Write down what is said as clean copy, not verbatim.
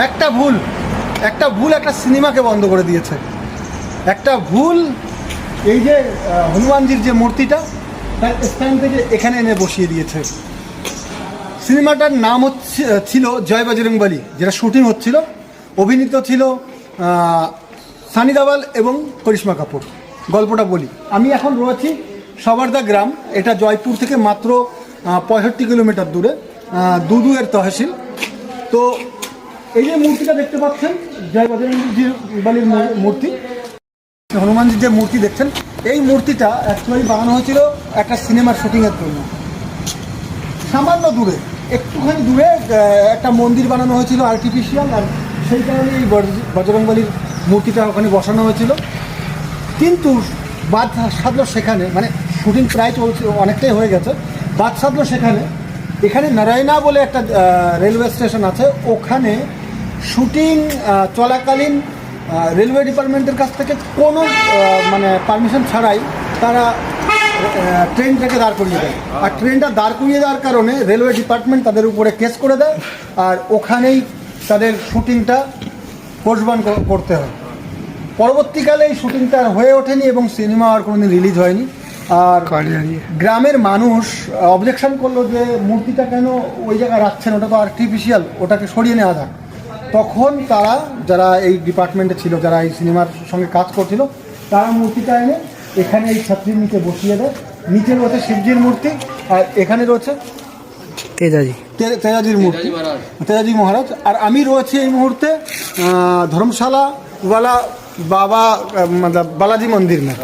একটা ভুল একটা সিনেমাকে বন্ধ করে দিয়েছে। একটা ভুল, এই যে হনুমানজির যে মূর্তিটা তার স্থান থেকে এখানে এনে বসিয়ে দিয়েছে। সিনেমাটার নাম ছিল জয় বজরংবলী, যেটা শুটিং হচ্ছিল। অভিনীত ছিল সানি দেওয়াল এবং করিশ্মা কাপুর। গল্পটা বলি, আমি এখন রয়েছি সবারদা গ্রাম, এটা জয়পুর থেকে মাত্র 65 কিলোমিটার দূরে, দুদুয়ের তহসিল। তো এই যে মূর্তিটা দেখতে পাচ্ছেন, জয় বজরংবলীর মূর্তি, হনুমানজির যে মূর্তি দেখছেন, এই মূর্তিটা অ্যাকচুয়ালি বানানো হয়েছিল একটা সিনেমার শুটিংয়ের জন্য। সামান্য দূরে, একটুখানি দূরে একটা মন্দির বানানো হয়েছিল আর্টিফিশিয়াল, আর সেই কারণে এই বজরংবলীর মূর্তিটা ওখানে বসানো হয়েছিল। কিন্তু বাদ সাধলো সেখানে, মানে শুটিং প্রায় চলছে, অনেকটাই হয়ে গেছে, বাদ সাধলো সেখানে। এখানে নারায়ণা বলে একটা রেলওয়ে স্টেশন আছে, ওখানে শুটিং চলাকালীন রেলওয়ে ডিপার্টমেন্টের কাছ থেকে কোনো মানে পারমিশন ছাড়াই তারা ট্রেনটাকে দাঁড় করিয়ে দেয়। আর ট্রেনটা দাঁড় করিয়ে দেওয়ার কারণে রেলওয়ে ডিপার্টমেন্ট তাদের উপরে কেস করে দেয়, আর ওখানেই তাদের শুটিংটা পোস্টপোন করতে হয়। পরবর্তীকালে এই শুটিংটা আর হয়ে ওঠেনি এবং সিনেমা আর কোনোদিন রিলিজ হয়নি। আর গ্রামের মানুষ অবজেকশন করলো যে মূর্তিটা কেন ওই জায়গায় রাখছেন, ওটা তো আর্টিফিশিয়াল, ওটাকে সরিয়ে নেওয়া যাক। তখন তারা, যারা এই ডিপার্টমেন্টে ছিল, যারা এই সিনেমার সঙ্গে কাজ করছিল, তারা মূর্তিটা এনে এখানে এই ছাত্রীর নিচে বসিয়ে দেয়। নিচে রয়েছে শিবজির মূর্তি, আর এখানে রয়েছে তেজাজির মূর্তি, তেজাজি মহারাজ। আর আমি রয়েছি এই মুহূর্তে ধর্মশালা বাবা বালাজি মন্দির में।